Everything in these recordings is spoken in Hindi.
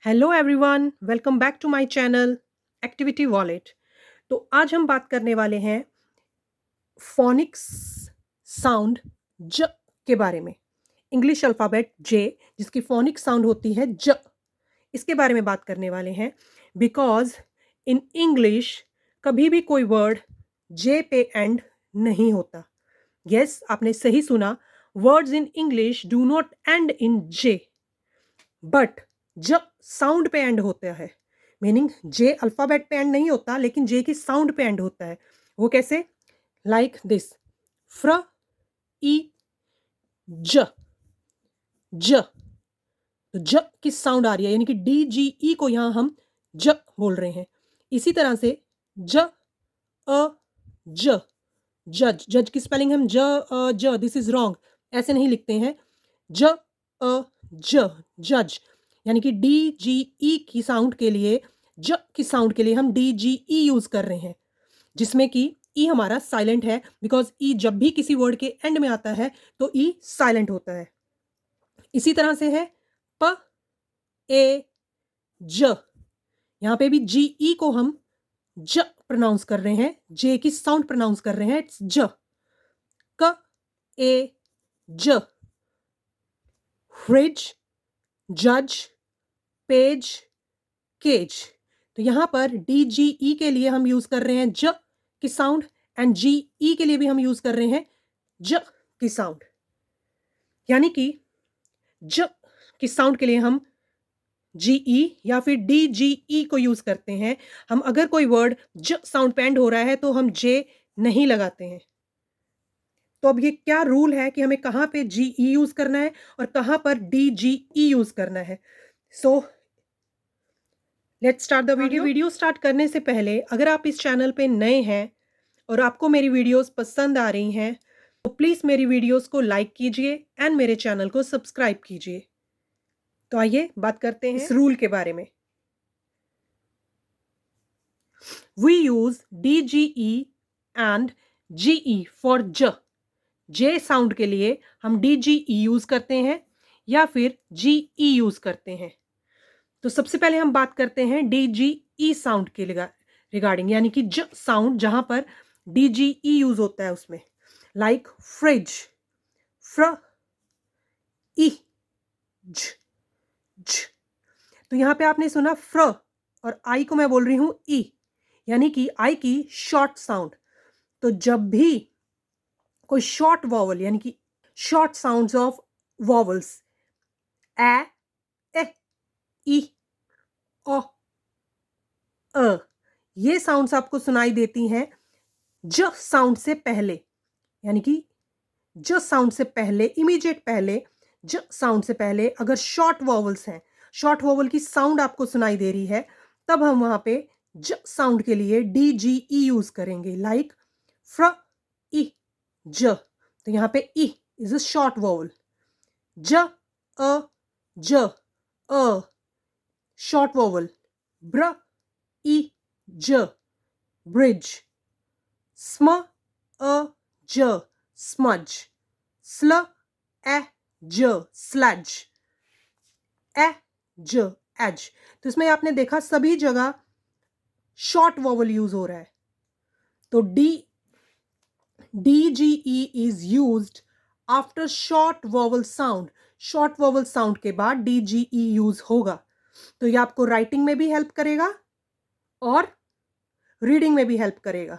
Hello everyone, welcome back to my channel activity wallet. तो आज हम बात करने वाले हैं फोनिक्स साउंड ज के बारे में। इंग्लिश अल्फ़ाबेट जे जिसकी फोनिक साउंड होती है ज, इसके बारे में बात करने वाले हैं। बिकॉज इन इंग्लिश कभी भी कोई वर्ड जे पे एंड नहीं होता। यस, आपने सही सुना। Words in English do not and in J, but जब साउंड पे एंड होता है, मीनिंग जे अल्फाबेट पे एंड नहीं होता लेकिन जे की साउंड पे एंड होता है। वो कैसे? लाइक दिस, फ्र ई ज, ज। तो ज की साउंड आ रही है, यानी कि डी जी ई को यहां हम ज बोल रहे हैं। इसी तरह से ज अ ज, जज। जज की स्पेलिंग हम ज ज, दिस इज रॉन्ग, ऐसे नहीं लिखते हैं। ज अ ज, जज। यानी कि डी जी ई की साउंड के लिए, ज की साउंड के लिए हम डी जी ई यूज कर रहे हैं, जिसमें कि ई हमारा साइलेंट है। बिकॉज ई जब भी किसी वर्ड के एंड में आता है तो ई साइलेंट होता है। इसी तरह से है प ए ज, यहां पे भी जी ई को हम ज प्रोनाउंस कर रहे हैं, जे की साउंड प्रोनाउंस कर रहे हैं, इट्स ज। क ए ज, फ्रिज, जज, पेज, केज। तो यहां पर डी जी ई के लिए हम यूज कर रहे हैं ज की साउंड, एंड जी ई के लिए भी हम यूज कर रहे हैं ज की साउंड। यानी कि ज की साउंड के लिए हम जी ई या फिर डी जी ई को यूज करते हैं। हम अगर कोई वर्ड ज साउंड पे एंड हो रहा है तो हम जे नहीं लगाते हैं। तो अब ये क्या रूल है कि हमें कहाँ पे जी ई यूज करना है और कहाँ पर डी जी ई यूज करना है। So let's start the video. Video start करने से पहले अगर आप इस चैनल पे नए हैं और आपको मेरी वीडियोस पसंद आ रही हैं तो प्लीज़ मेरी वीडियोस को लाइक कीजिए एंड मेरे चैनल को सब्सक्राइब कीजिए। तो आइए बात करते हैं इस रूल के बारे में। We use D G E and G E for ज। जे साउंड के लिए हम डी जी ई यूज करते हैं या फिर जी ई यूज करते हैं। तो सबसे पहले हम बात करते हैं डी जी ई साउंड के रिगार्डिंग, यानी कि ज साउंड जहां पर डी जी ई यूज होता है उसमें। लाइक फ्रिज, फ्र ई ज, ज। तो यहां पे आपने सुना फ्र, और आई को मैं बोल रही हूं ई, यानी कि आई की शॉर्ट साउंड। तो जब भी कोई शॉर्ट वॉवल, यानी कि शॉर्ट साउंड्स ऑफ वॉवल्स, ए, ए, ई, ओ, अ, ये साउंड्स आपको सुनाई देती हैं ज साउंड से पहले, यानी कि ज साउंड से पहले, इमीडिएट पहले, ज साउंड से पहले अगर शॉर्ट वॉवल्स हैं, शॉर्ट वॉवल की साउंड आपको सुनाई दे रही है, तब हम वहां पे ज साउंड के लिए डी जी ई यूज करेंगे। लाइक फ्र ई ज, तो यहां पे E is a short vowel. ज अ ज, अ शॉर्ट वॉवल। ब्र ई ज, ब्रिज। स्म अ ज, स्मज। स्ल ए ज, स्लज। ए ज, एज। तो इसमें आपने देखा सभी जगह शॉर्ट वॉवल यूज हो रहा है। तो D G E is used after short vowel sound. Short vowel sound के बाद डी जी ई यूज होगा। तो ये आपको राइटिंग में भी हेल्प करेगा और रीडिंग में भी हेल्प करेगा।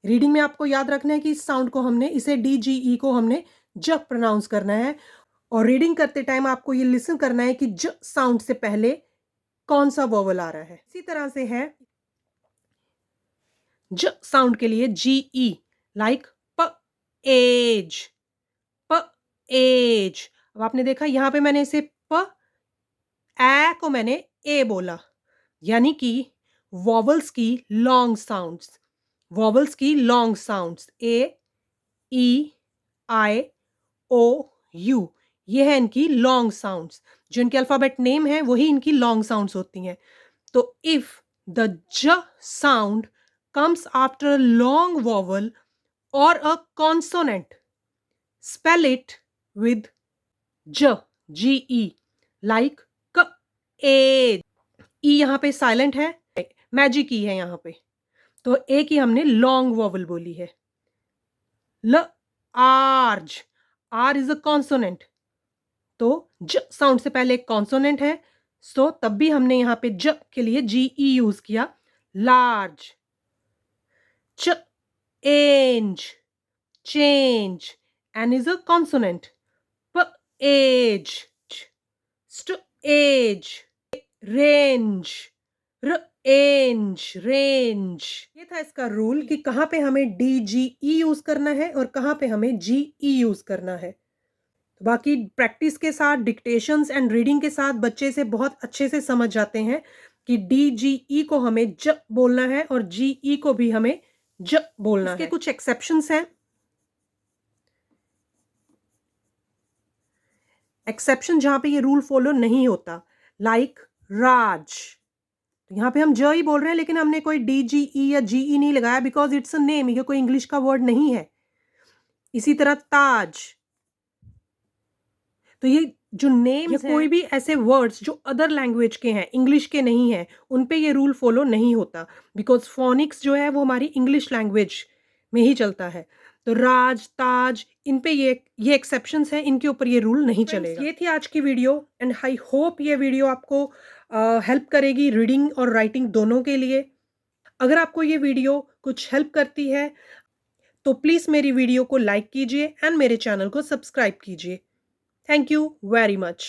रीडिंग में आपको याद रखना है कि इस साउंड को हमने, इसे डी जी ई को हमने जब प्रोनाउंस करना है, और रीडिंग करते टाइम आपको ये लिसन करना है कि ज साउंड से पहले कौन सा वोवल आ रहा है। इसी तरह से है ज साउंड के लिए जी ई, लाइक प एज, प एज। अब आपने देखा यहां पे मैंने इसे प ए को मैंने ए बोला, यानी कि वॉवल्स की लॉन्ग साउंड्स, वॉवल्स की long sounds, A E I O U, ये है इनकी लॉन्ग साउंड्स। जो इनके अल्फाबेट नेम है वही इनकी लॉन्ग साउंड्स होती हैं। तो इफ द ज sound comes after a long vowel or a consonant, spell it with j, ge, like age, ई यहाँ पे साइलेंट है, मैजिक ई है यहाँ पे, तो ए की हमने लॉन्ग वॉवल बोली है। ल आर्ज, आर इज अ कॉन्सोनेंट, तो ज साउंड से पहले एक कॉन्सोनेंट है, सो तब भी हमने यहाँ पे ज के लिए जी ई यूज किया, लार्ज। च एंज, change, and is a consonant. P age, st age, range, range, range। ये था इसका रूल कि कहाँ पे हमें डी जी ई यूज करना है और कहाँ पे हमें जी ई यूज करना है। तो बाकी प्रैक्टिस के साथ, डिक्टेशंस एंड रीडिंग के साथ बच्चे से बहुत अच्छे से समझ जाते हैं कि डी जी ई को हमें ज बोलना है और जी ई को भी हमें ज बोलना है। इसके कुछ एक्सेप्शंस हैं। एक्सेप्शन जहां पे ये रूल फॉलो नहीं होता, लाइक राज, तो यहाँ पे हम ज ही बोल रहे हैं लेकिन हमने कोई डी जी ई या जी ई नहीं लगाया, बिकॉज इट्स अ नेम, ये कोई इंग्लिश का वर्ड नहीं है। इसी तरह ताज, तो ये जो नेम्स हैं, कोई भी ऐसे वर्ड्स जो अदर लैंग्वेज के हैं, इंग्लिश के नहीं हैं, उन पे ये रूल फॉलो नहीं होता, बिकॉज फोनिक्स जो है वो हमारी इंग्लिश लैंग्वेज में ही चलता है। तो राज, ताज, इन पे ये एक्सेप्शंस हैं, इनके ऊपर ये रूल नहीं चलेगा। ये थी आज की वीडियो एंड आई होप ये वीडियो आपको हेल्प करेगी रीडिंग और राइटिंग दोनों के लिए। अगर आपको ये वीडियो कुछ हेल्प करती है तो प्लीज़ मेरी वीडियो को लाइक कीजिए एंड मेरे चैनल को सब्सक्राइब कीजिए। Thank you very much.